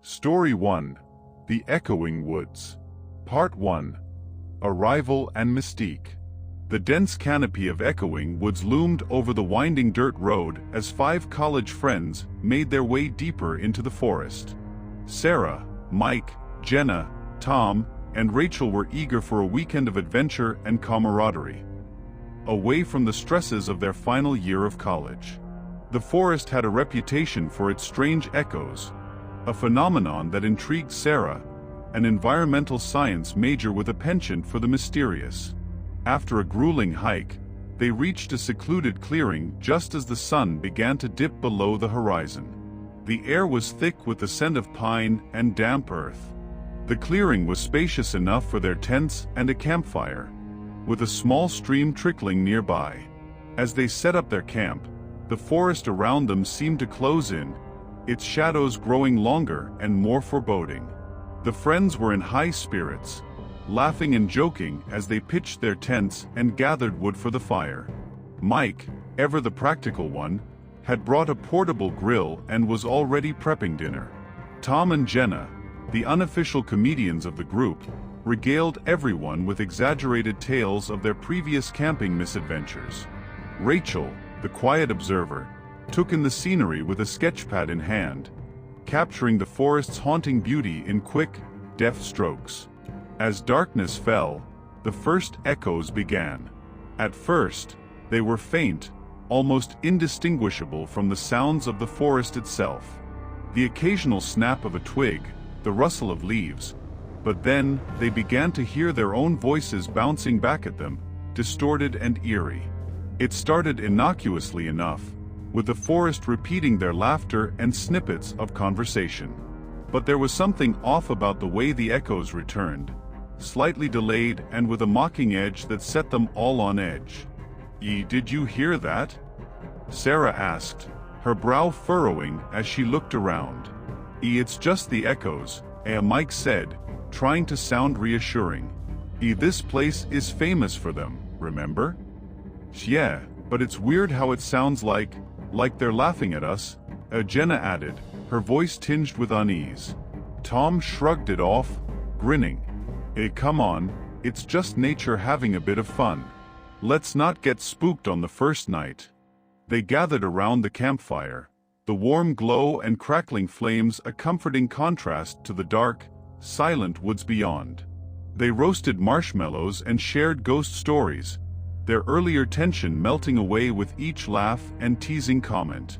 Story 1. The Echoing Woods. Part 1. Arrival and Mystique. The dense canopy of echoing woods loomed over the winding dirt road as 5 college friends made their way deeper into the forest. Sarah, Mike, Jenna, Tom, and Rachel were eager for a weekend of adventure and camaraderie, away from the stresses of their final year of college. The forest had a reputation for its strange echoes, a phenomenon that intrigued Sarah, an environmental science major with a penchant for the mysterious. After a grueling hike, they reached a secluded clearing just as the sun began to dip below the horizon. The air was thick with the scent of pine and damp earth. The clearing was spacious enough for their tents and a campfire, with a small stream trickling nearby. As they set up their camp, the forest around them seemed to close in, its shadows growing longer and more foreboding. The friends were in high spirits, laughing and joking as they pitched their tents and gathered wood for the fire. Mike, ever the practical one, had brought a portable grill and was already prepping dinner. Tom and Jenna, the unofficial comedians of the group, regaled everyone with exaggerated tales of their previous camping misadventures. Rachel, the quiet observer, took in the scenery with a sketchpad in hand, capturing the forest's haunting beauty in quick, deft strokes. As darkness fell, the first echoes began. At first, they were faint, almost indistinguishable from the sounds of the forest itself. The occasional snap of a twig, the rustle of leaves, but then they began to hear their own voices bouncing back at them, distorted and eerie. It started innocuously enough, with the forest repeating their laughter and snippets of conversation. But there was something off about the way the echoes returned, slightly delayed and with a mocking edge that set them all on edge. Did you hear that?" Sarah asked, her brow furrowing as she looked around. It's just the echoes," Mike said, trying to sound reassuring. This place is famous for them, remember?" "Yeah, but it's weird how it sounds like they're laughing at us," Jenna added, her voice tinged with unease. Tom shrugged it off, grinning. Come on, it's just nature having a bit of fun. Let's not get spooked on the first night." They gathered around the campfire, the warm glow and crackling flames a comforting contrast to the dark, silent woods beyond. They roasted marshmallows and shared ghost stories, their earlier tension melting away with each laugh and teasing comment.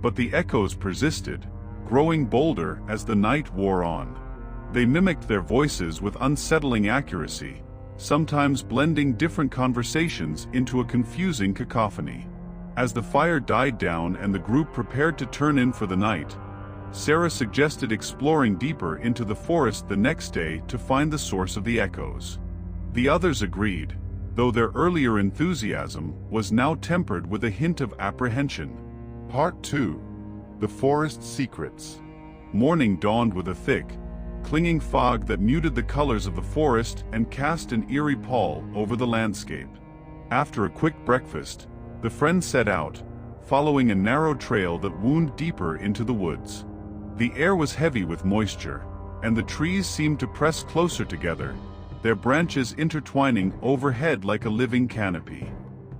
But the echoes persisted, growing bolder as the night wore on. They mimicked their voices with unsettling accuracy, sometimes blending different conversations into a confusing cacophony. As the fire died down and the group prepared to turn in for the night, Sarah suggested exploring deeper into the forest the next day to find the source of the echoes. The others agreed, though their earlier enthusiasm was now tempered with a hint of apprehension. Part 2. The Forest's Secrets. Morning dawned with a thick, clinging fog that muted the colors of the forest and cast an eerie pall over the landscape. After a quick breakfast, the friends set out, following a narrow trail that wound deeper into the woods. The air was heavy with moisture, and the trees seemed to press closer together, their branches intertwining overhead like a living canopy.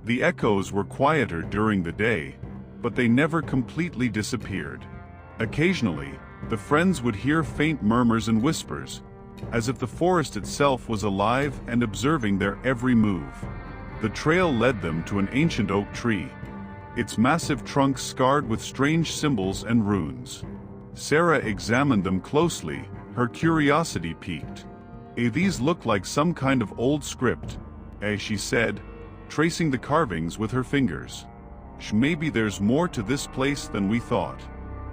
The echoes were quieter during the day, but they never completely disappeared. Occasionally, the friends would hear faint murmurs and whispers, as if the forest itself was alive and observing their every move. The trail led them to an ancient oak tree, its massive trunk scarred with strange symbols and runes. Sarah examined them closely, her curiosity piqued. These look like some kind of old script," she said, tracing the carvings with her fingers. "Maybe there's more to this place than we thought."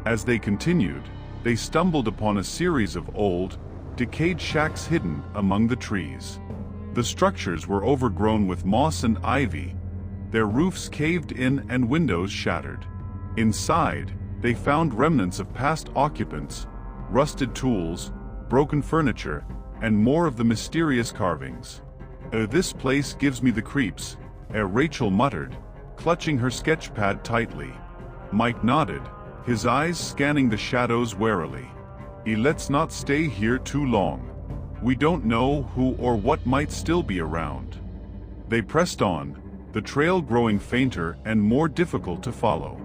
As they continued, they stumbled upon a series of old, decayed shacks hidden among the trees. The structures were overgrown with moss and ivy, their roofs caved in and windows shattered. Inside, they found remnants of past occupants, rusted tools, broken furniture, and more of the mysterious carvings. "This place gives me the creeps," Rachel muttered, clutching her sketchpad tightly. Mike nodded, his eyes scanning the shadows warily. Let's not stay here too long. We don't know who or what might still be around." They pressed on, the trail growing fainter and more difficult to follow.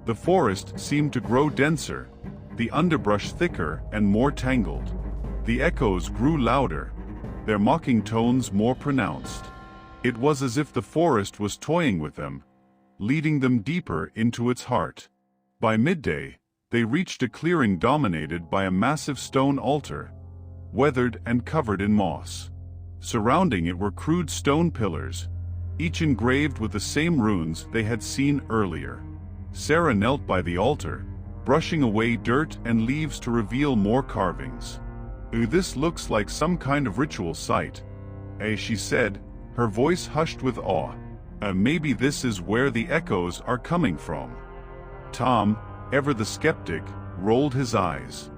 The forest seemed to grow denser, the underbrush thicker and more tangled. The echoes grew louder, their mocking tones more pronounced. It was as if the forest was toying with them, leading them deeper into its heart. By midday, they reached a clearing dominated by a massive stone altar, weathered and covered in moss. Surrounding it were crude stone pillars, each engraved with the same runes they had seen earlier. Sarah knelt by the altar, brushing away dirt and leaves to reveal more carvings. "This looks like some kind of ritual site," she said, her voice hushed with awe. Maybe this is where the echoes are coming from." Tom, ever the skeptic, rolled his eyes.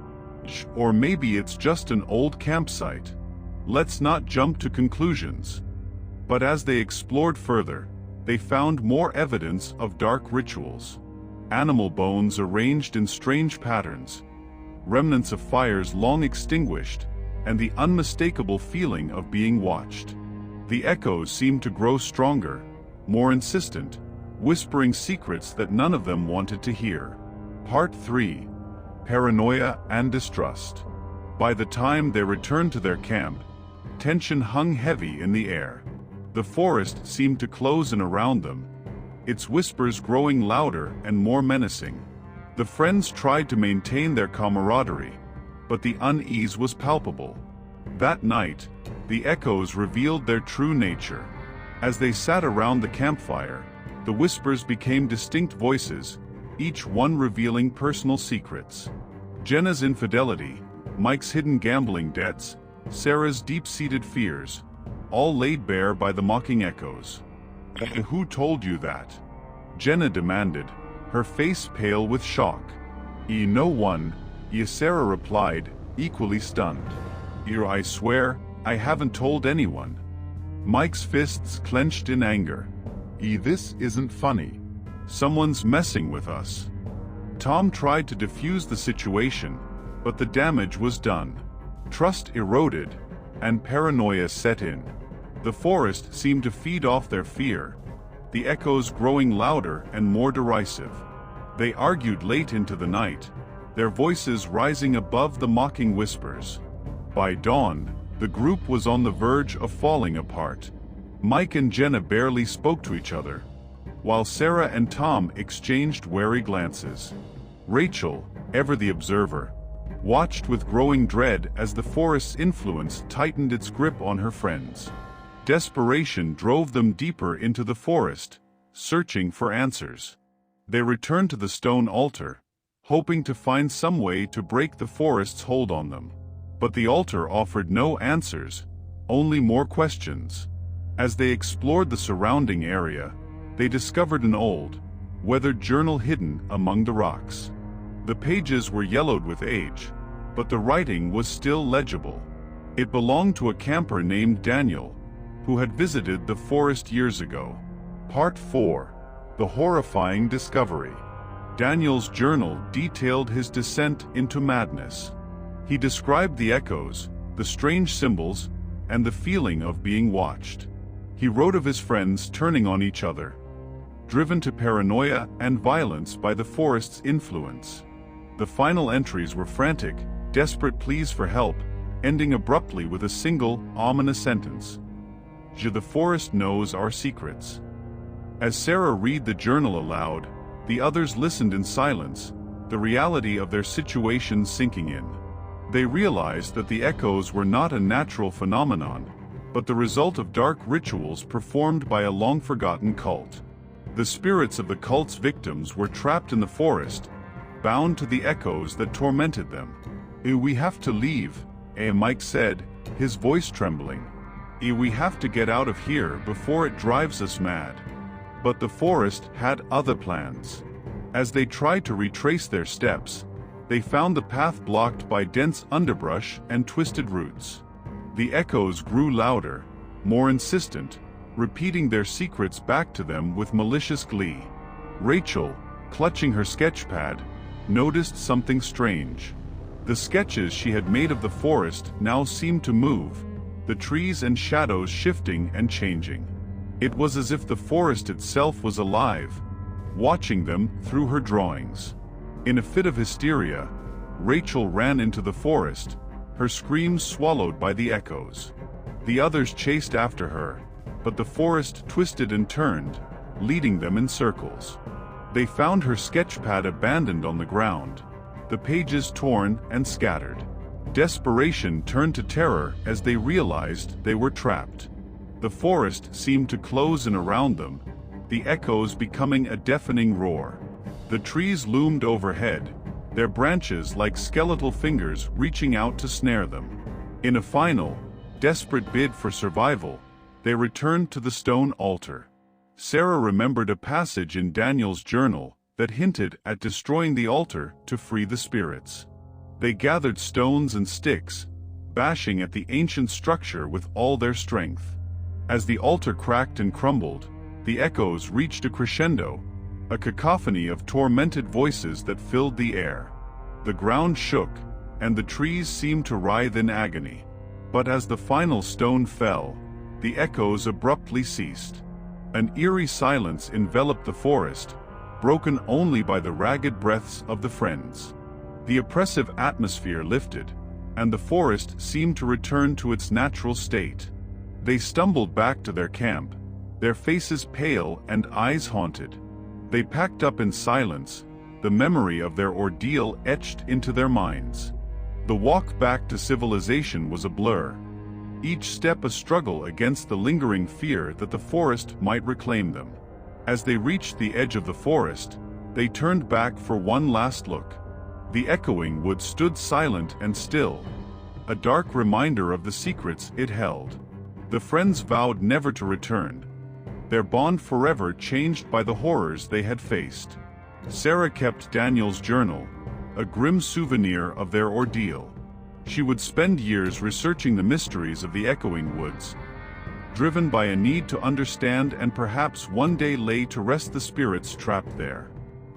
"Or maybe it's just an old campsite. Let's not jump to conclusions." But as they explored further, they found more evidence of dark rituals. Animal bones arranged in strange patterns, remnants of fires long extinguished, and the unmistakable feeling of being watched. The echoes seemed to grow stronger, more insistent, whispering secrets that none of them wanted to hear. Part 3. Paranoia and Distrust. By the time they returned to their camp, tension hung heavy in the air. The forest seemed to close in around them, its whispers growing louder and more menacing. The friends tried to maintain their camaraderie, but the unease was palpable. That night, the echoes revealed their true nature. As they sat around the campfire, the whispers became distinct voices, each one revealing personal secrets. Jenna's infidelity, Mike's hidden gambling debts, Sarah's deep-seated fears, all laid bare by the mocking echoes. "Who told you that?" Jenna demanded, her face pale with shock. No one," Sarah replied, equally stunned. I swear, I haven't told anyone." Mike's fists clenched in anger. This isn't funny. Someone's messing with us." Tom tried to defuse the situation, but the damage was done. Trust eroded, and paranoia set in. The forest seemed to feed off their fear, the echoes growing louder and more derisive. They argued late into the night, their voices rising above the mocking whispers. By dawn, the group was on the verge of falling apart. Mike and Jenna barely spoke to each other, while Sarah and Tom exchanged wary glances. Rachel, ever the observer, watched with growing dread as the forest's influence tightened its grip on her friends. Desperation drove them deeper into the forest, searching for answers. They returned to the stone altar, hoping to find some way to break the forest's hold on them. But the altar offered no answers, only more questions. As they explored the surrounding area, they discovered an old, weathered journal hidden among the rocks. The pages were yellowed with age, but the writing was still legible. It belonged to a camper named Daniel, who had visited the forest years ago. Part 4. The Horrifying Discovery. Daniel's journal detailed his descent into madness. He described the echoes, the strange symbols, and the feeling of being watched. He wrote of his friends turning on each other, driven to paranoia and violence by the forest's influence. The final entries were frantic, desperate pleas for help, ending abruptly with a single, ominous sentence. "The forest knows our secrets." As Sarah read the journal aloud, the others listened in silence, the reality of their situation sinking in. They realized that the echoes were not a natural phenomenon, but the result of dark rituals performed by a long-forgotten cult. The spirits of the cult's victims were trapped in the forest, bound to the echoes that tormented them. "We have to leave," Mike said, his voice trembling. "We have to get out of here before it drives us mad." But the forest had other plans. As they tried to retrace their steps, they found the path blocked by dense underbrush and twisted roots. The echoes grew louder, more insistent, repeating their secrets back to them with malicious glee. Rachel, clutching her sketchpad, noticed something strange. The sketches she had made of the forest now seemed to move, the trees and shadows shifting and changing. It was as if the forest itself was alive, watching them through her drawings. In a fit of hysteria, Rachel ran into the forest, her screams swallowed by the echoes. The others chased after her, but the forest twisted and turned, leading them in circles. They found her sketchpad abandoned on the ground, the pages torn and scattered. Desperation turned to terror as they realized they were trapped. The forest seemed to close in around them, the echoes becoming a deafening roar. The trees loomed overhead, their branches like skeletal fingers reaching out to snare them. In a final, desperate bid for survival, they returned to the stone altar. Sarah remembered a passage in Daniel's journal that hinted at destroying the altar to free the spirits. They gathered stones and sticks, bashing at the ancient structure with all their strength. As the altar cracked and crumbled, the echoes reached a crescendo, a cacophony of tormented voices that filled the air. The ground shook, and the trees seemed to writhe in agony. But as the final stone fell, the echoes abruptly ceased. An eerie silence enveloped the forest, broken only by the ragged breaths of the friends. The oppressive atmosphere lifted, and the forest seemed to return to its natural state. They stumbled back to their camp, their faces pale and eyes haunted. They packed up in silence, the memory of their ordeal etched into their minds. The walk back to civilization was a blur, each step a struggle against the lingering fear that the forest might reclaim them. As they reached the edge of the forest, they turned back for one last look. The echoing wood stood silent and still, a dark reminder of the secrets it held. The friends vowed never to return, their bond forever changed by the horrors they had faced. Sarah kept Daniel's journal, a grim souvenir of their ordeal. She would spend years researching the mysteries of the echoing woods, driven by a need to understand and perhaps one day lay to rest the spirits trapped there.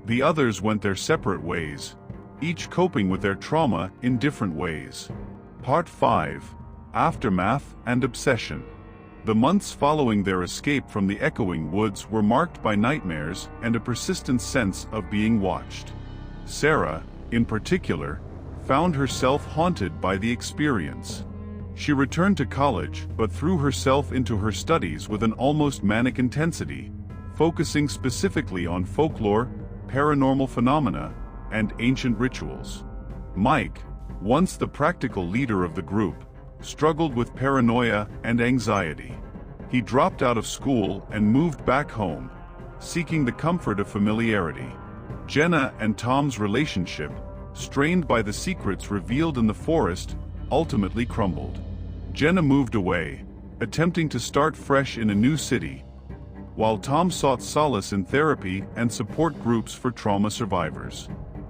The others went their separate ways, each coping with their trauma in different ways. Part 5. Aftermath and Obsession. The months following their escape from the echoing woods were marked by nightmares and a persistent sense of being watched. Sarah, in particular, found herself haunted by the experience. She returned to college but threw herself into her studies with an almost manic intensity, focusing specifically on folklore, paranormal phenomena, and ancient rituals. Mike, once the practical leader of the group, struggled with paranoia and anxiety. He dropped out of school and moved back home, seeking the comfort of familiarity. Jenna and Tom's relationship, strained by the secrets revealed in the forest, ultimately crumbled. Jenna moved away, attempting to start fresh in a new city, while Tom sought solace in therapy and support groups for trauma survivors.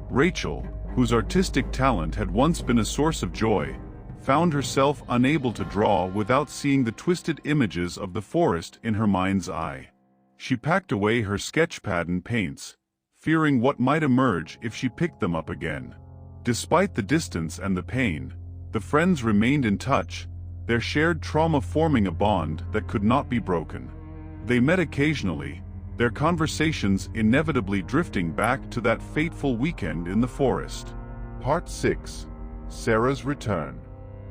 Rachel, whose artistic talent had once been a source of joy, found herself unable to draw without seeing the twisted images of the forest in her mind's eye. She packed away her sketchpad and paints, fearing what might emerge if she picked them up again. Despite the distance and the pain, the friends remained in touch, their shared trauma forming a bond that could not be broken. They met occasionally, their conversations inevitably drifting back to that fateful weekend in the forest. Part 6. Sarah's Return.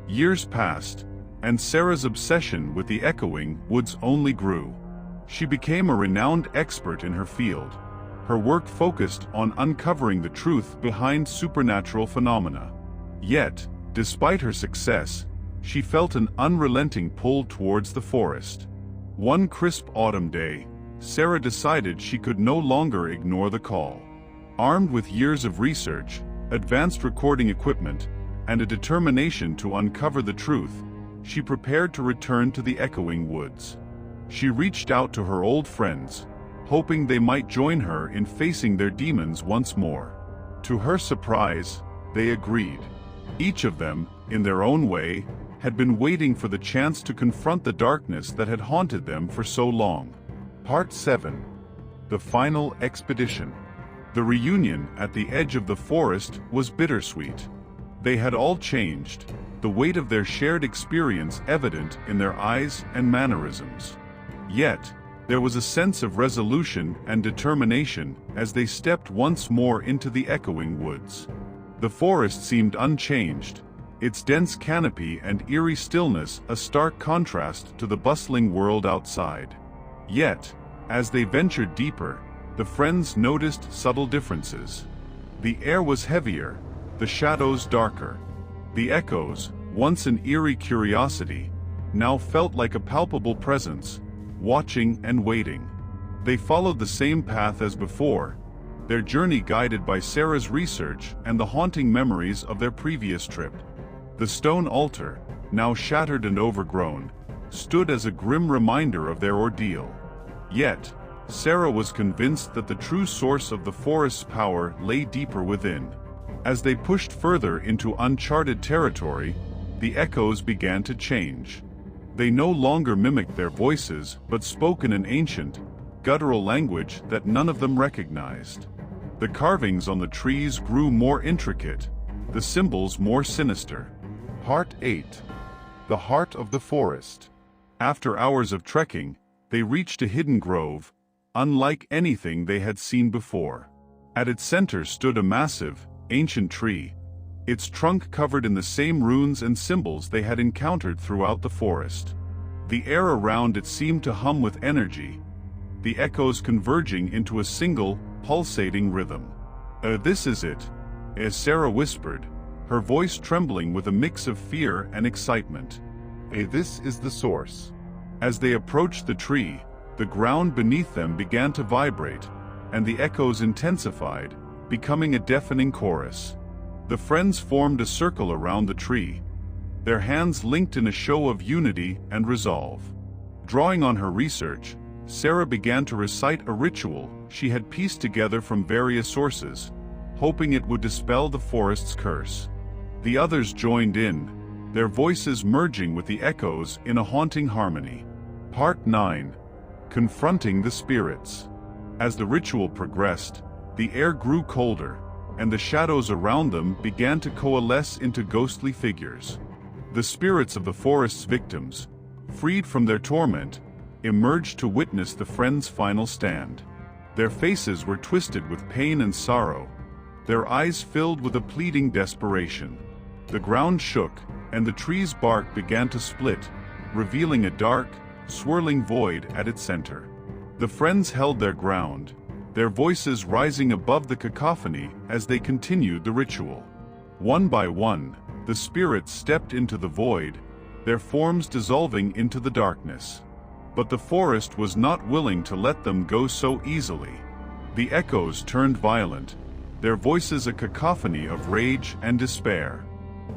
Years passed, and Sarah's obsession with the echoing woods only grew. She became a renowned expert in her field. Her work focused on uncovering the truth behind supernatural phenomena. Yet, despite her success, she felt an unrelenting pull towards the forest. One crisp autumn day, Sarah decided she could no longer ignore the call. Armed with years of research, advanced recording equipment, and a determination to uncover the truth, she prepared to return to the echoing woods. She reached out to her old friends, hoping they might join her in facing their demons once more. To her surprise, they agreed. Each of them, in their own way, had been waiting for the chance to confront the darkness that had haunted them for so long. Part 7. The Final Expedition. The reunion at the edge of the forest was bittersweet. They had all changed, the weight of their shared experience evident in their eyes and mannerisms. Yet, there was a sense of resolution and determination as they stepped once more into the echoing woods. The forest seemed unchanged, its dense canopy and eerie stillness a stark contrast to the bustling world outside. Yet, as they ventured deeper, the friends noticed subtle differences. The air was heavier, the shadows darker. The echoes, once an eerie curiosity, now felt like a palpable presence, watching and waiting. They followed the same path as before, their journey guided by Sarah's research and the haunting memories of their previous trip. The stone altar, now shattered and overgrown, stood as a grim reminder of their ordeal. Yet, Sarah was convinced that the true source of the forest's power lay deeper within. As they pushed further into uncharted territory, the echoes began to change. They no longer mimicked their voices but spoke in an ancient, guttural language that none of them recognized. The carvings on the trees grew more intricate, the symbols more sinister. Part 8. The Heart of the Forest. After hours of trekking, they reached a hidden grove, unlike anything they had seen before. At its center stood a massive, ancient tree, its trunk covered in the same runes and symbols they had encountered throughout the forest. The air around it seemed to hum with energy, the echoes converging into a single, pulsating rhythm. This is it," as Sarah whispered, her voice trembling with a mix of fear and excitement. "This is the source." As they approached the tree, the ground beneath them began to vibrate, and the echoes intensified, becoming a deafening chorus. The friends formed a circle around the tree, their hands linked in a show of unity and resolve. Drawing on her research, Sarah began to recite a ritual she had pieced together from various sources, hoping it would dispel the forest's curse. The others joined in, their voices merging with the echoes in a haunting harmony. Part 9. Confronting the Spirits. As the ritual progressed, the air grew colder, and the shadows around them began to coalesce into ghostly figures. The spirits of the forest's victims, freed from their torment, emerged to witness the friends' final stand. Their faces were twisted with pain and sorrow, their eyes filled with a pleading desperation. The ground shook, and the tree's bark began to split, revealing a dark, swirling void at its center. The friends held their ground, their voices rising above the cacophony as they continued the ritual. One by one, the spirits stepped into the void, their forms dissolving into the darkness. But the forest was not willing to let them go so easily. The echoes turned violent, their voices a cacophony of rage and despair.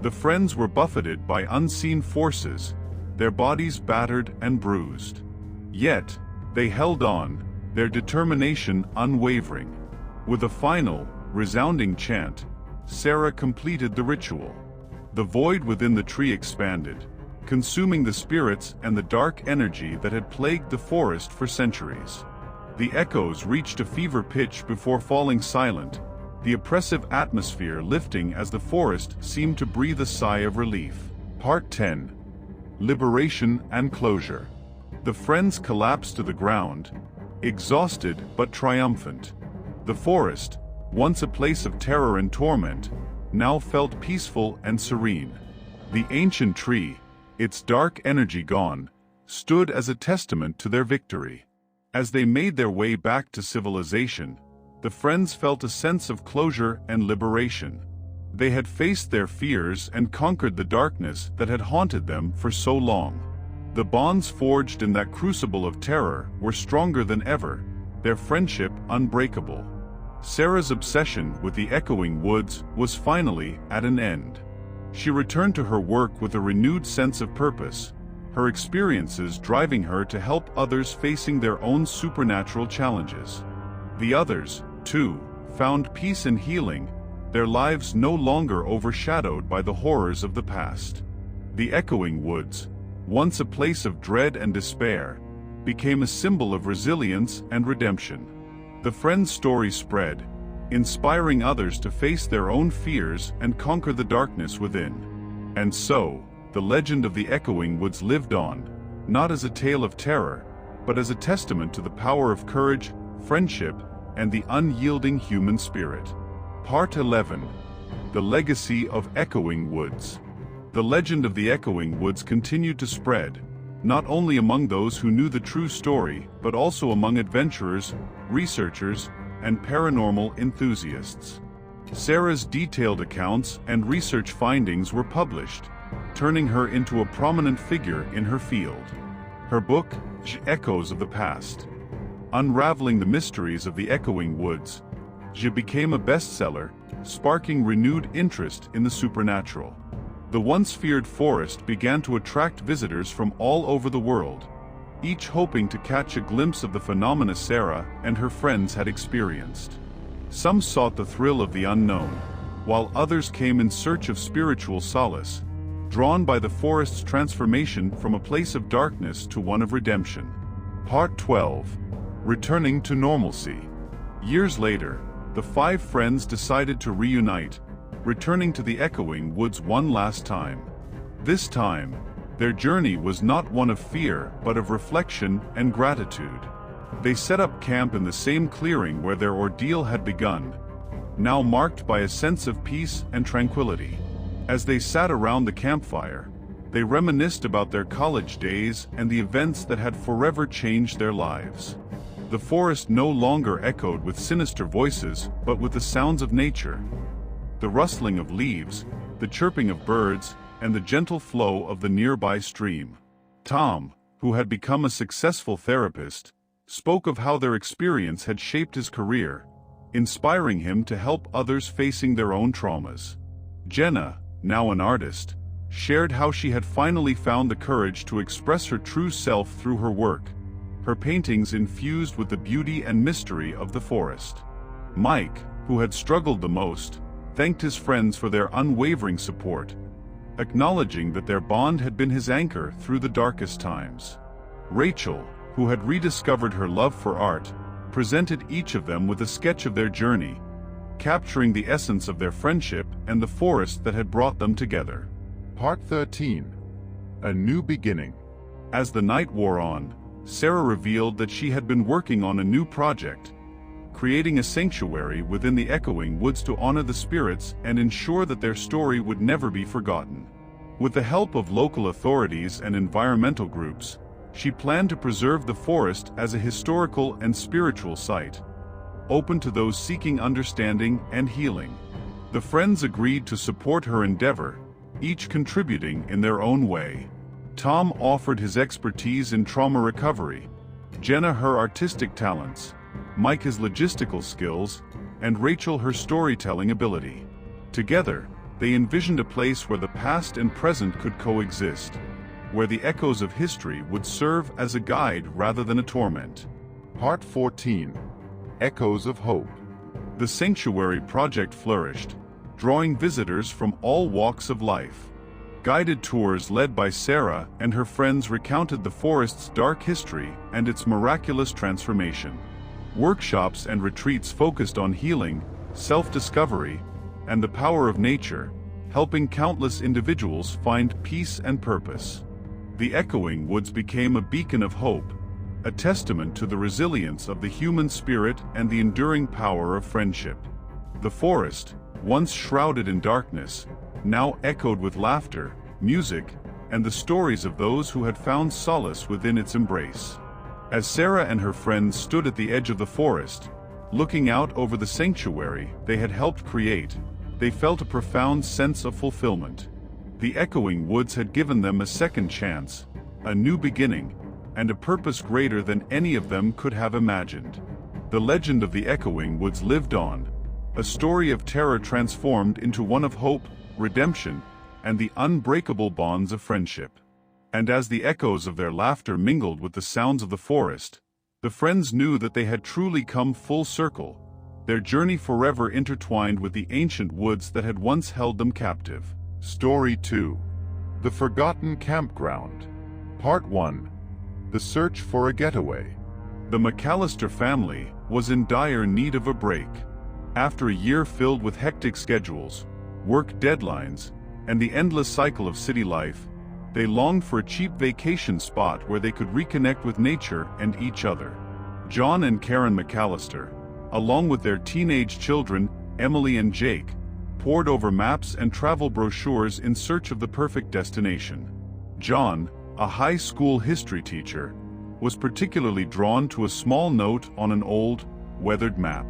The friends were buffeted by unseen forces, their bodies battered and bruised. Yet, they held on, their determination unwavering. With a final, resounding chant, Sarah completed the ritual. The void within the tree expanded, consuming the spirits and the dark energy that had plagued the forest for centuries. The echoes reached a fever pitch before falling silent, the oppressive atmosphere lifting as the forest seemed to breathe a sigh of relief. Part 10. Liberation and Closure. The friends collapsed to the ground, exhausted but triumphant. The forest, once a place of terror and torment, now felt peaceful and serene. The ancient tree, its dark energy gone, stood as a testament to their victory. As they made their way back to civilization, the friends felt a sense of closure and liberation. They had faced their fears and conquered the darkness that had haunted them for so long. The bonds forged in that crucible of terror were stronger than ever, their friendship unbreakable. Sarah's obsession with the echoing woods was finally at an end. She returned to her work with a renewed sense of purpose, her experiences driving her to help others facing their own supernatural challenges. The others, too, found peace and healing, their lives no longer overshadowed by the horrors of the past. The echoing woods, once a place of dread and despair, became a symbol of resilience and redemption. The friends' story spread, inspiring others to face their own fears and conquer the darkness within. And so, the legend of the Echoing Woods lived on, not as a tale of terror, but as a testament to the power of courage, friendship, and the unyielding human spirit. Part 11. The Legacy of Echoing Woods. The legend of the Echoing Woods continued to spread, not only among those who knew the true story, but also among adventurers, researchers, and paranormal enthusiasts. Sarah's detailed accounts and research findings were published, turning her into a prominent figure in her field. Her book, Echoes of the Past, unraveling the mysteries of the Echoing Woods, became a bestseller, sparking renewed interest in the supernatural. The once feared forest began to attract visitors from all over the world, each hoping to catch a glimpse of the phenomena Sarah and her friends had experienced. Some sought the thrill of the unknown, while others came in search of spiritual solace, drawn by the forest's transformation from a place of darkness to one of redemption. Part 12. Returning to normalcy. Years later, the five friends decided to reunite, returning to the Echoing Woods one last time. This time, their journey was not one of fear but of reflection and gratitude. They set up camp in the same clearing where their ordeal had begun, now marked by a sense of peace and tranquility. As they sat around the campfire, they reminisced about their college days and the events that had forever changed their lives. The forest no longer echoed with sinister voices, but with the sounds of nature. The rustling of leaves, the chirping of birds, and the gentle flow of the nearby stream. Tom, who had become a successful therapist, spoke of how their experience had shaped his career, inspiring him to help others facing their own traumas. Jenna, now an artist, shared how she had finally found the courage to express her true self through her work, her paintings infused with the beauty and mystery of the forest. Mike, who had struggled the most, thanked his friends for their unwavering support, acknowledging that their bond had been his anchor through the darkest times. Rachel, who had rediscovered her love for art, presented each of them with a sketch of their journey, capturing the essence of their friendship and the forest that had brought them together. Part 13. A New Beginning. As the night wore on, Sarah revealed that she had been working on a new project, creating a sanctuary within the Echoing Woods to honor the spirits and ensure that their story would never be forgotten. With the help of local authorities and environmental groups, she planned to preserve the forest as a historical and spiritual site, open to those seeking understanding and healing. The friends agreed to support her endeavor, each contributing in their own way. Tom offered his expertise in trauma recovery, Jenna her artistic talents, Mike his logistical skills, and Rachel her storytelling ability. Together, they envisioned a place where the past and present could coexist, where the echoes of history would serve as a guide rather than a torment. Part 14. Echoes of Hope. The sanctuary project flourished, drawing visitors from all walks of life. Guided tours led by Sarah and her friends recounted the forest's dark history and its miraculous transformation. Workshops and retreats focused on healing, self-discovery, and the power of nature, helping countless individuals find peace and purpose. The Echoing Woods became a beacon of hope, a testament to the resilience of the human spirit and the enduring power of friendship. The forest, once shrouded in darkness, now echoed with laughter, music, and the stories of those who had found solace within its embrace. As Sarah and her friends stood at the edge of the forest, looking out over the sanctuary they had helped create, they felt a profound sense of fulfillment. The Echoing Woods had given them a second chance, a new beginning, and a purpose greater than any of them could have imagined. The legend of the Echoing Woods lived on, a story of terror transformed into one of hope, redemption, and the unbreakable bonds of friendship. And as the echoes of their laughter mingled with the sounds of the forest, the friends knew that they had truly come full circle, their journey forever intertwined with the ancient woods that had once held them captive. Story 2. The Forgotten Campground. Part 1. The Search for a Getaway. The McAllister family was in dire need of a break. After a year filled with hectic schedules, work deadlines, and the endless cycle of city life, they longed for a cheap vacation spot where they could reconnect with nature and each other. John and Karen McAllister, along with their teenage children, Emily and Jake, pored over maps and travel brochures in search of the perfect destination. John, a high school history teacher, was particularly drawn to a small note on an old, weathered map.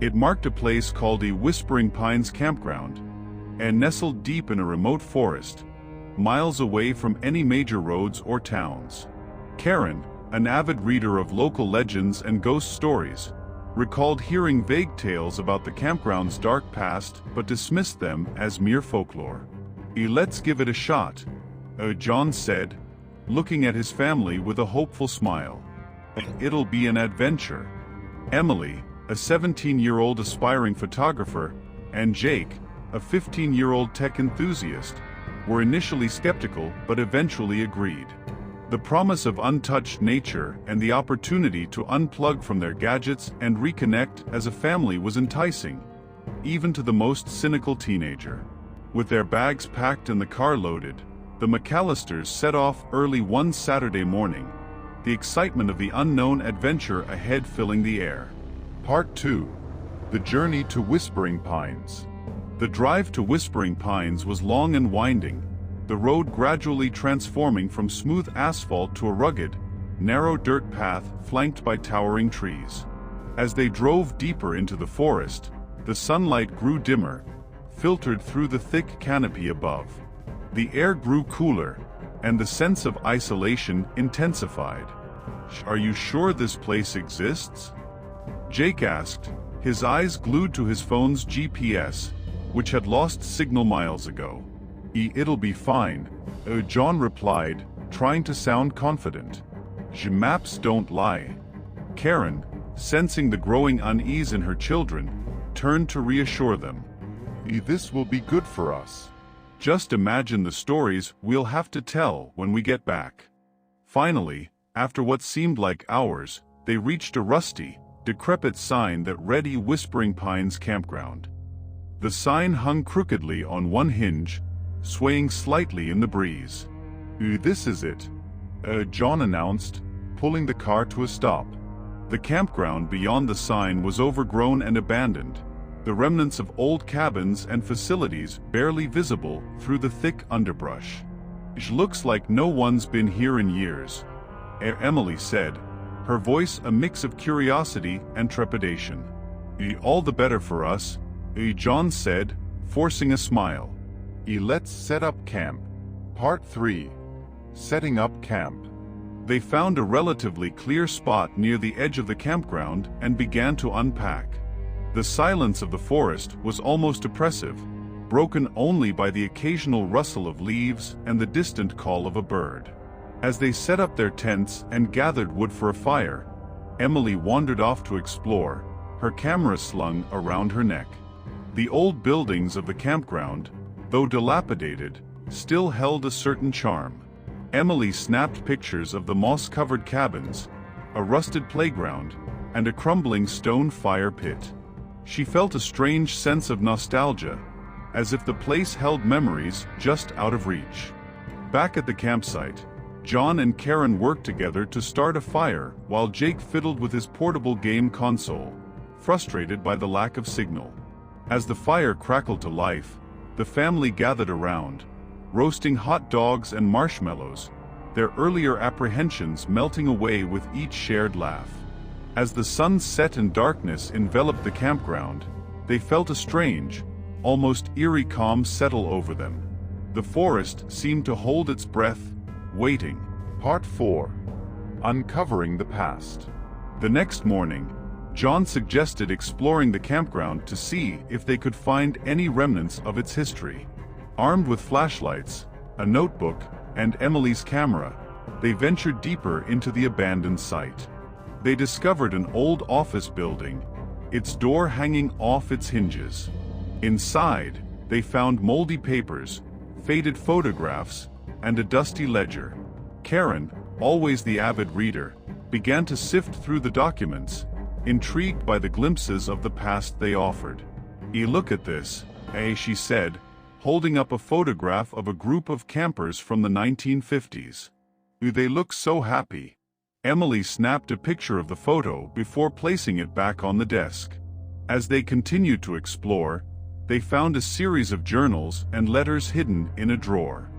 It marked a place called the Whispering Pines Campground, and nestled deep in a remote forest, miles away from any major roads or towns. Karen, an avid reader of local legends and ghost stories, recalled hearing vague tales about the campground's dark past but dismissed them as mere folklore. Let's give it a shot," John said, looking at his family with a hopeful smile. "It'll be an adventure." Emily, a 17-year-old aspiring photographer, and Jake, a 15-year-old tech enthusiast, were initially skeptical but eventually agreed. The promise of untouched nature and the opportunity to unplug from their gadgets and reconnect as a family was enticing, even to the most cynical teenager. With their bags packed and the car loaded, the McAllisters set off early one Saturday morning, the excitement of the unknown adventure ahead filling the air. Part 2. The Journey to Whispering Pines. The drive to Whispering Pines was long and winding, the road gradually transforming from smooth asphalt to a rugged, narrow dirt path flanked by towering trees. As they drove deeper into the forest, the sunlight grew dimmer, filtered through the thick canopy above. The air grew cooler, and the sense of isolation intensified. "Are you sure this place exists?" Jake asked, his eyes glued to his phone's GPS, which had lost signal miles ago. "It'll be fine," John replied, trying to sound confident. "Maps don't lie." Karen, sensing the growing unease in her children, turned to reassure them. "This will be good for us. Just imagine the stories we'll have to tell when we get back." Finally, after what seemed like hours, they reached a rusty, decrepit sign that read Whispering Pines Campground. The sign hung crookedly on one hinge, swaying slightly in the breeze. "This is it," John announced, pulling the car to a stop. The campground beyond the sign was overgrown and abandoned, the remnants of old cabins and facilities barely visible through the thick underbrush. "It looks like no one's been here in years," Emily said, her voice a mix of curiosity and trepidation. "All the better for us," John said, forcing a smile. "Let's set up camp." Part 3. Setting up camp. They found a relatively clear spot near the edge of the campground and began to unpack. The silence of the forest was almost oppressive, broken only by the occasional rustle of leaves and the distant call of a bird. As they set up their tents and gathered wood for a fire, Emily wandered off to explore, her camera slung around her neck. The old buildings of the campground, though dilapidated, still held a certain charm. Emily snapped pictures of the moss-covered cabins, a rusted playground, and a crumbling stone fire pit. She felt a strange sense of nostalgia, as if the place held memories just out of reach. Back at the campsite, John and Karen worked together to start a fire while Jake fiddled with his portable game console, frustrated by the lack of signal. As the fire crackled to life, the family gathered around, roasting hot dogs and marshmallows, their earlier apprehensions melting away with each shared laugh. As the sun set and darkness enveloped the campground, they felt a strange, almost eerie calm settle over them. The forest seemed to hold its breath, waiting. Part 4. Uncovering the past. The next morning, John suggested exploring the campground to see if they could find any remnants of its history. Armed with flashlights, a notebook, and Emily's camera, they ventured deeper into the abandoned site. They discovered an old office building, its door hanging off its hinges. Inside, they found moldy papers, faded photographs, and a dusty ledger. Karen, always the avid reader, began to sift through the documents, intrigued by the glimpses of the past they offered. Look at this, she said, holding up a photograph of a group of campers from the 1950s. They look so happy. Emily snapped a picture of the photo before placing it back on the desk. As they continued to explore, they found a series of journals and letters hidden in a drawer.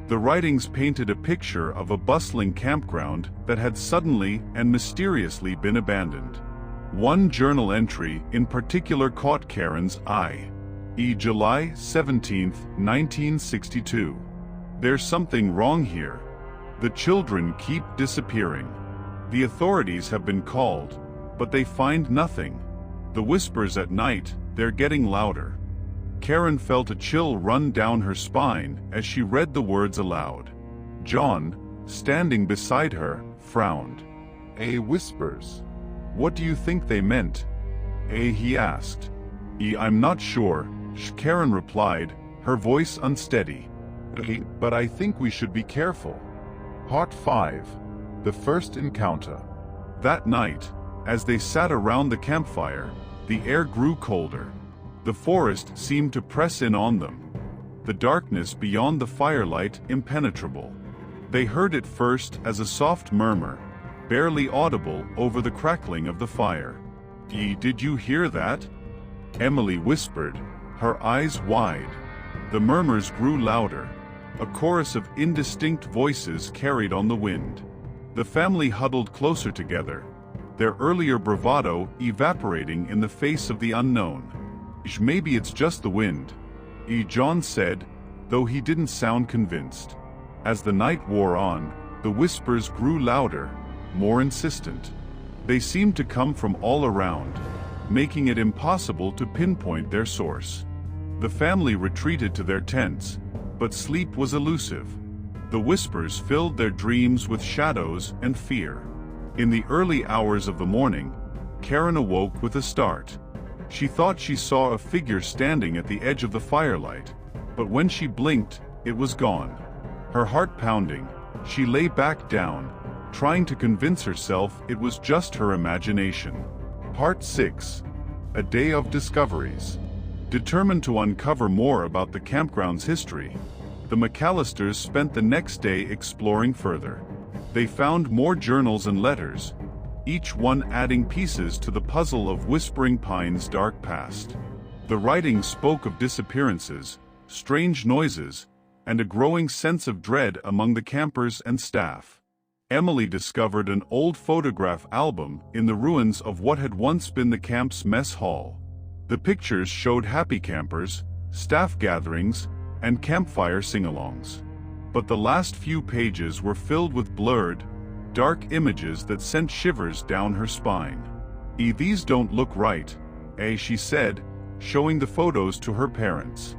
The writings painted a picture of a bustling campground that had suddenly and mysteriously been abandoned. One journal entry in particular caught Karen's eye. July 17, 1962. There's something wrong here. The children keep disappearing. The authorities have been called, but they find nothing. The whispers at night, they're getting louder. Karen felt a chill run down her spine as she read the words aloud. John, standing beside her, frowned. Whispers. What do you think they meant? He asked. I'm not sure, Karen replied, her voice unsteady. But I think we should be careful. Part 5. The First Encounter. That night, as they sat around the campfire, the air grew colder. The forest seemed to press in on them. The darkness beyond the firelight impenetrable. They heard it first as a soft murmur, barely audible over the crackling of the fire. Did you hear that? Emily whispered, her eyes wide. The murmurs grew louder. A chorus of indistinct voices carried on the wind. The family huddled closer together, their earlier bravado evaporating in the face of the unknown. Maybe it's just the wind, John said, though he didn't sound convinced. As the night wore on, the whispers grew louder, more insistent. They seemed to come from all around, making it impossible to pinpoint their source. The family retreated to their tents, but sleep was elusive. The whispers filled their dreams with shadows and fear. In the early hours of the morning, Karen awoke with a start. She thought she saw a figure standing at the edge of the firelight, but when she blinked, it was gone. Her heart pounding, she lay back down, trying to convince herself it was just her imagination. Part 6. A Day of Discoveries. Determined to uncover more about the campground's history, the McAllisters spent the next day exploring further. They found more journals and letters, each one adding pieces to the puzzle of Whispering Pine's dark past. The writing spoke of disappearances, strange noises, and a growing sense of dread among the campers and staff. Emily discovered an old photograph album in the ruins of what had once been the camp's mess hall. The pictures showed happy campers, staff gatherings, and campfire sing-alongs. But the last few pages were filled with blurred, dark images that sent shivers down her spine. These don't look right, she said, showing the photos to her parents.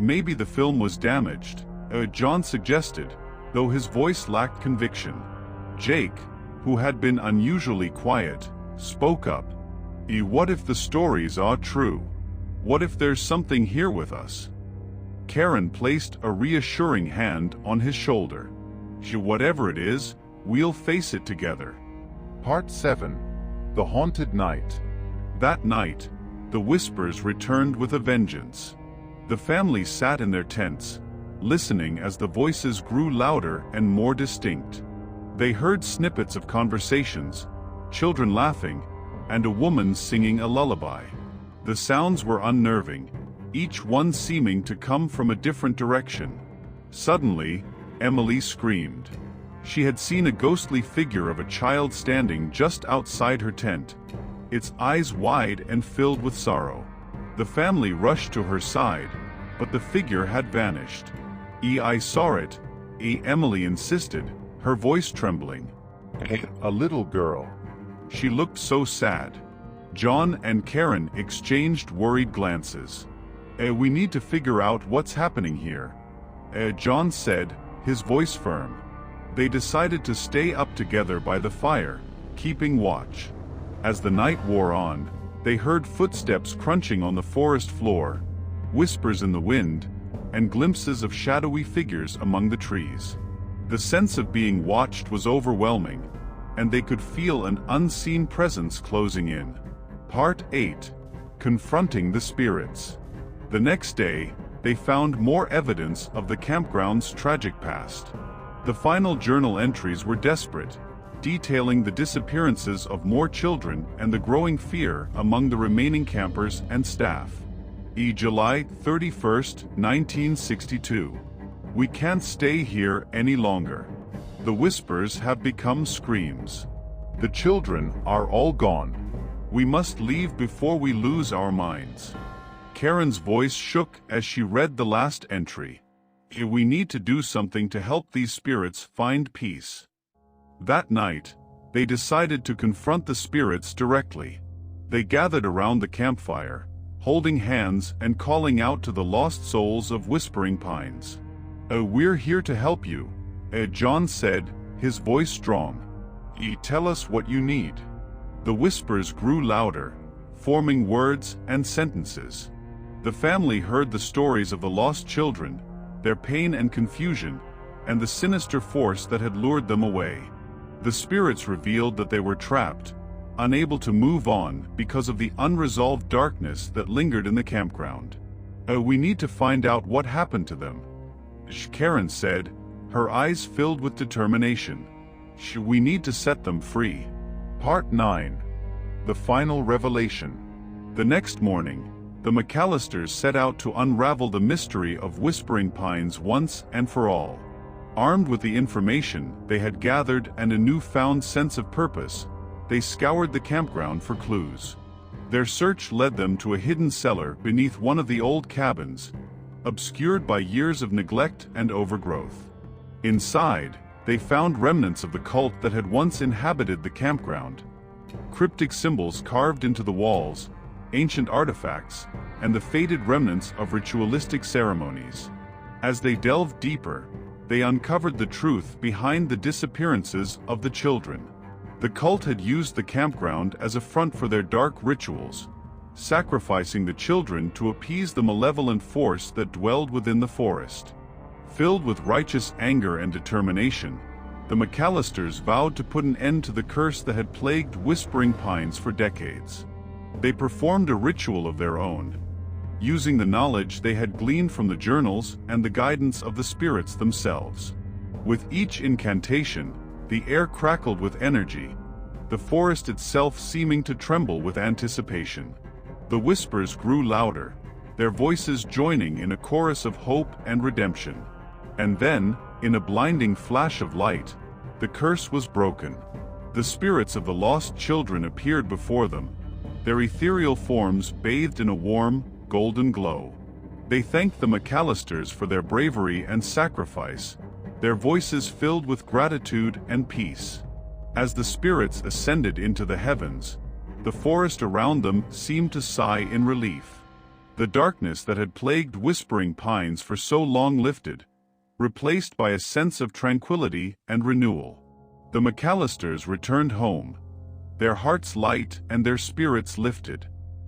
Maybe the film was damaged, John suggested, though his voice lacked conviction. Jake, who had been unusually quiet, spoke up. What if the stories are true? What if there's something here with us? Karen placed a reassuring hand on his shoulder. Whatever it is, we'll face it together. Part 7. The Haunted Night. That night, the whispers returned with a vengeance. The family sat in their tents, listening as the voices grew louder and more distinct. They heard snippets of conversations, children laughing, and a woman singing a lullaby. The sounds were unnerving, each one seeming to come from a different direction. Suddenly, Emily screamed. She had seen a ghostly figure of a child standing just outside her tent, its eyes wide and filled with sorrow. The family rushed to her side, but the figure had vanished. I saw it, Emily insisted, her voice trembling. A little girl. She looked so sad. John and Karen exchanged worried glances. We need to figure out what's happening here, John said, his voice firm. They decided to stay up together by the fire, keeping watch. As the night wore on, they heard footsteps crunching on the forest floor, whispers in the wind, and glimpses of shadowy figures among the trees. The sense of being watched was overwhelming, and they could feel an unseen presence closing in. Part 8. Confronting the Spirits. The next day, they found more evidence of the campground's tragic past. The final journal entries were desperate, detailing the disappearances of more children and the growing fear among the remaining campers and staff. July 31, 1962. We can't stay here any longer. The whispers have become screams. The children are all gone. We must leave before we lose our minds. Karen's voice shook as she read the last entry. We need to do something to help these spirits find peace. That night, they decided to confront the spirits directly. They gathered around the campfire, holding hands and calling out to the lost souls of Whispering Pines. We're here to help you, John said, his voice strong. Tell us what you need. The whispers grew louder, forming words and sentences. The family heard the stories of the lost children, their pain and confusion, and the sinister force that had lured them away. The spirits revealed that they were trapped, unable to move on because of the unresolved darkness that lingered in the campground. We need to find out what happened to them, Karen said, her eyes filled with determination. We need to set them free. Part 9. The Final Revelation. The next morning, the McAllisters set out to unravel the mystery of Whispering Pines once and for all. Armed with the information they had gathered and a newfound sense of purpose, they scoured the campground for clues. Their search led them to a hidden cellar beneath one of the old cabins, obscured by years of neglect and overgrowth. Inside, they found remnants of the cult that had once inhabited the campground. Cryptic symbols carved into the walls, ancient artifacts, and the faded remnants of ritualistic ceremonies. As they delved deeper, they uncovered the truth behind the disappearances of the children. The cult had used the campground as a front for their dark rituals, sacrificing the children to appease the malevolent force that dwelled within the forest. Filled with righteous anger and determination, the McAllisters vowed to put an end to the curse that had plagued Whispering Pines for decades. They performed a ritual of their own, using the knowledge they had gleaned from the journals and the guidance of the spirits themselves. With each incantation, the air crackled with energy, the forest itself seeming to tremble with anticipation. The whispers grew louder, their voices joining in a chorus of hope and redemption. And then, in a blinding flash of light, the curse was broken. The spirits of the lost children appeared before them, their ethereal forms bathed in a warm, golden glow. They thanked the McAllisters for their bravery and sacrifice, their voices filled with gratitude and peace. As the spirits ascended into the heavens, the forest around them seemed to sigh in relief. The darkness that had plagued Whispering Pines for so long lifted, replaced by a sense of tranquility and renewal. The McAllisters returned home, their hearts light and their spirits lifted.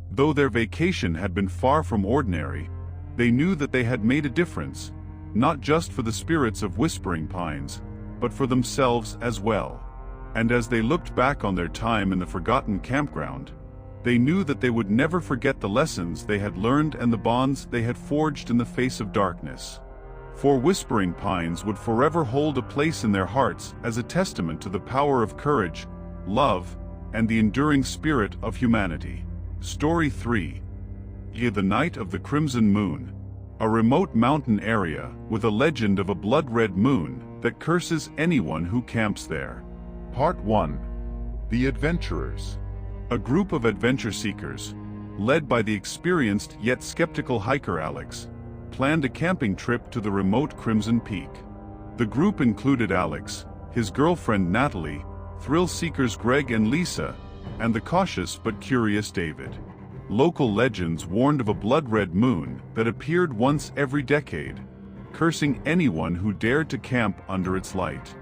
Though their vacation had been far from ordinary, they knew that they had made a difference, not just for the spirits of Whispering Pines, but for themselves as well. And as they looked back on their time in the forgotten campground, they knew that they would never forget the lessons they had learned and the bonds they had forged in the face of darkness. For Whispering Pines would forever hold a place in their hearts as a testament to the power of courage, love, and the enduring spirit of humanity. Story 3. The Night of the Crimson Moon. A remote mountain area with a legend of a blood-red moon that curses anyone who camps there. Part 1. The Adventurers. A group of adventure seekers, led by the experienced yet skeptical hiker Alex, planned a camping trip to the remote Crimson Peak. The group included Alex, his girlfriend Natalie, thrill seekers Greg and Lisa, and the cautious but curious David. Local legends warned of a blood-red moon that appeared once every decade, cursing anyone who dared to camp under its light.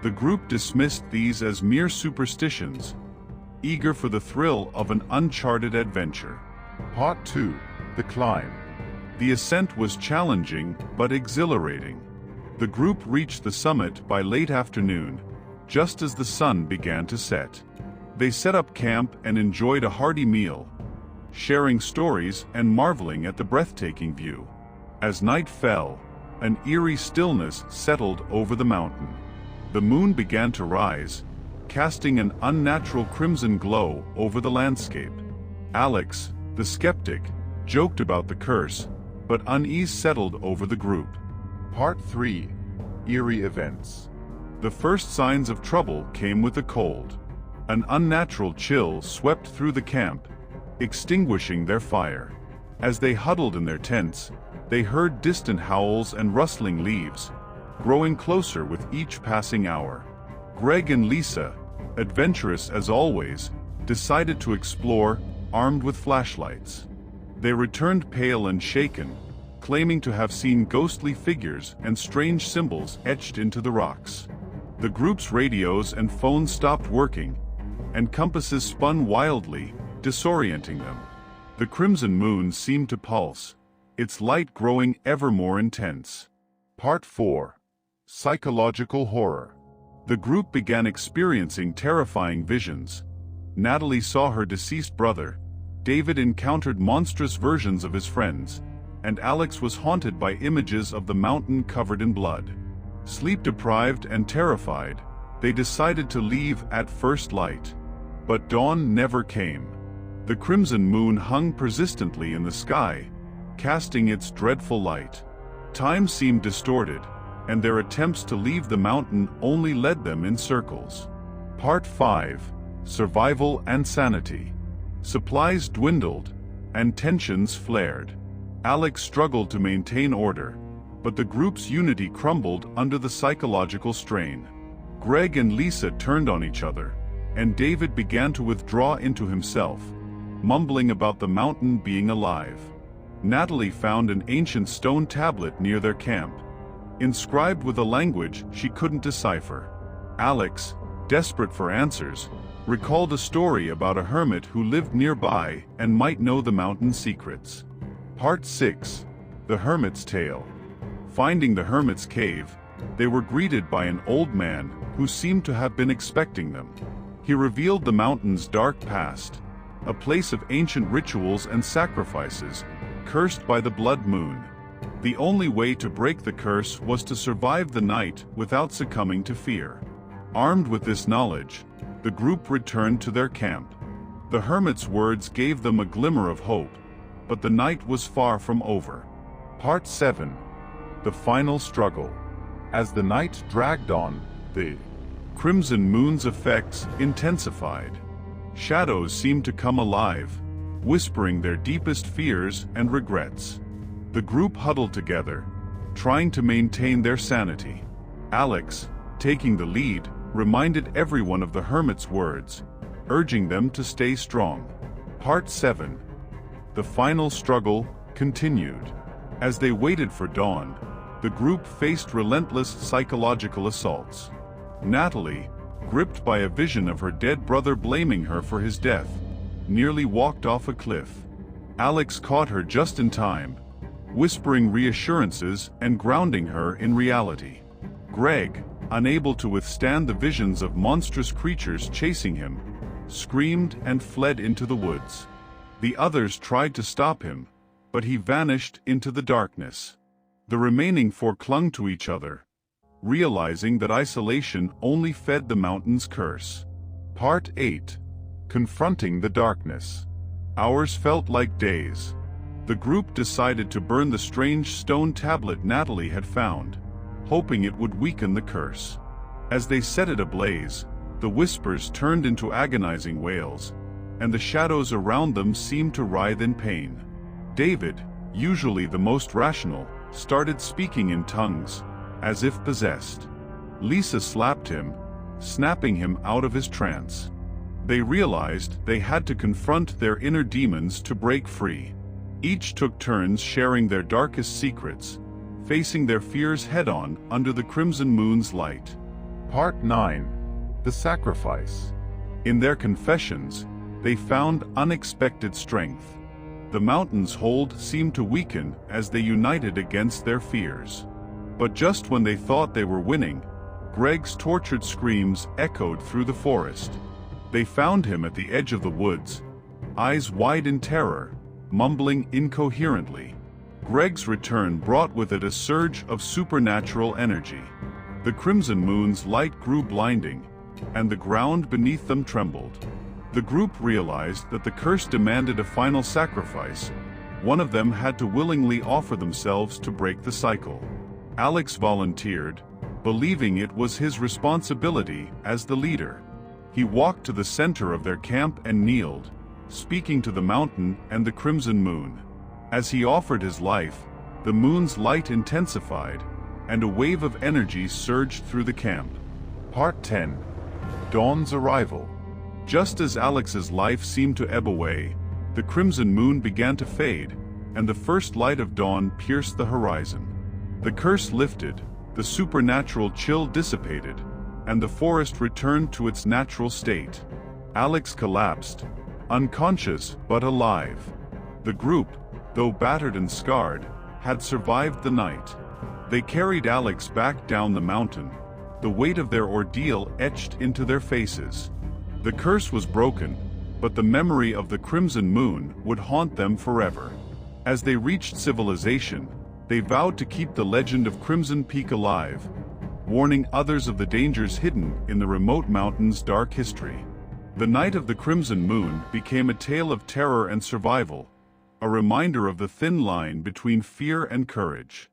The group dismissed these as mere superstitions, eager for the thrill of an uncharted adventure. Part 2. The Climb. The ascent was challenging but exhilarating. The group reached the summit by late afternoon, just as the sun began to set. They set up camp and enjoyed a hearty meal, sharing stories and marveling at the breathtaking view. As night fell, an eerie stillness settled over the mountain. The moon began to rise, casting an unnatural crimson glow over the landscape. Alex, the skeptic, joked about the curse, but unease settled over the group. Part 3. Eerie Events. The first signs of trouble came with the cold. An unnatural chill swept through the camp, extinguishing their fire. As they huddled in their tents, they heard distant howls and rustling leaves, growing closer with each passing hour. Greg and Lisa, adventurous as always, decided to explore, armed with flashlights. They returned pale and shaken, claiming to have seen ghostly figures and strange symbols etched into the rocks. The group's radios and phones stopped working, and compasses spun wildly, disorienting them. The crimson moon seemed to pulse, its light growing ever more intense. Part 4. Psychological Horror. The group began experiencing terrifying visions. Natalie saw her deceased brother, David encountered monstrous versions of his friends, and Alex was haunted by images of the mountain covered in blood. Sleep-deprived and terrified, they decided to leave at first light. But dawn never came. The crimson moon hung persistently in the sky, casting its dreadful light. Time seemed distorted, and their attempts to leave the mountain only led them in circles. Part 5. Survival and Sanity. Supplies dwindled, and tensions flared. Alex struggled to maintain order, but the group's unity crumbled under the psychological strain. Greg and Lisa turned on each other, and David began to withdraw into himself, mumbling about the mountain being alive. Natalie found an ancient stone tablet near their camp, inscribed with a language she couldn't decipher. Alex, desperate for answers, recalled a story about a hermit who lived nearby and might know the mountain's secrets. Part 6. The Hermit's Tale. Finding the hermit's cave, they were greeted by an old man who seemed to have been expecting them. He revealed the mountain's dark past, a place of ancient rituals and sacrifices, cursed by the blood moon. The only way to break the curse was to survive the night without succumbing to fear. Armed with this knowledge, the group returned to their camp. The hermit's words gave them a glimmer of hope, but the night was far from over. Part 7. The Final Struggle. As the night dragged on, the crimson moon's effects intensified. Shadows seemed to come alive, whispering their deepest fears and regrets. The group huddled together, trying to maintain their sanity. Alex, taking the lead, reminded everyone of the hermit's words, urging them to stay strong. Part 7. The Final Struggle continued. As they waited for dawn, the group faced relentless psychological assaults. Natalie, gripped by a vision of her dead brother blaming her for his death, nearly walked off a cliff. Alex caught her just in time, whispering reassurances and grounding her in reality. Greg, unable to withstand the visions of monstrous creatures chasing him, screamed and fled into the woods. The others tried to stop him, but he vanished into the darkness. The remaining four clung to each other, realizing that isolation only fed the mountain's curse. Part 8. Confronting the Darkness. Hours felt like days. The group decided to burn the strange stone tablet Natalie had found, hoping it would weaken the curse. As they set it ablaze, the whispers turned into agonizing wails, and the shadows around them seemed to writhe in pain. David, usually the most rational, started speaking in tongues, as if possessed. Lisa slapped him, snapping him out of his trance. They realized they had to confront their inner demons to break free. Each took turns sharing their darkest secrets, facing their fears head-on under the crimson moon's light. Part 9. The Sacrifice. In their confessions, they found unexpected strength. The mountain's hold seemed to weaken as they united against their fears. But just when they thought they were winning, Greg's tortured screams echoed through the forest. They found him at the edge of the woods, eyes wide in terror, mumbling incoherently. Greg's return brought with it a surge of supernatural energy. The crimson moon's light grew blinding, and the ground beneath them trembled. The group realized that the curse demanded a final sacrifice. One of them had to willingly offer themselves to break the cycle. Alex volunteered, believing it was his responsibility as the leader. He walked to the center of their camp and kneeled, speaking to the mountain and the crimson moon. As he offered his life, the moon's light intensified, and a wave of energy surged through the camp. Part 10. Dawn's Arrival. Just as Alex's life seemed to ebb away, the crimson moon began to fade, and the first light of dawn pierced the horizon. The curse lifted, the supernatural chill dissipated, and the forest returned to its natural state. Alex collapsed, unconscious but alive. The group, though battered and scarred, had survived the night. They carried Alex back down the mountain, the weight of their ordeal etched into their faces. The curse was broken, but the memory of the crimson moon would haunt them forever. As they reached civilization, they vowed to keep the legend of Crimson Peak alive, warning others of the dangers hidden in the remote mountain's dark history. The night of the crimson moon became a tale of terror and survival, a reminder of the thin line between fear and courage.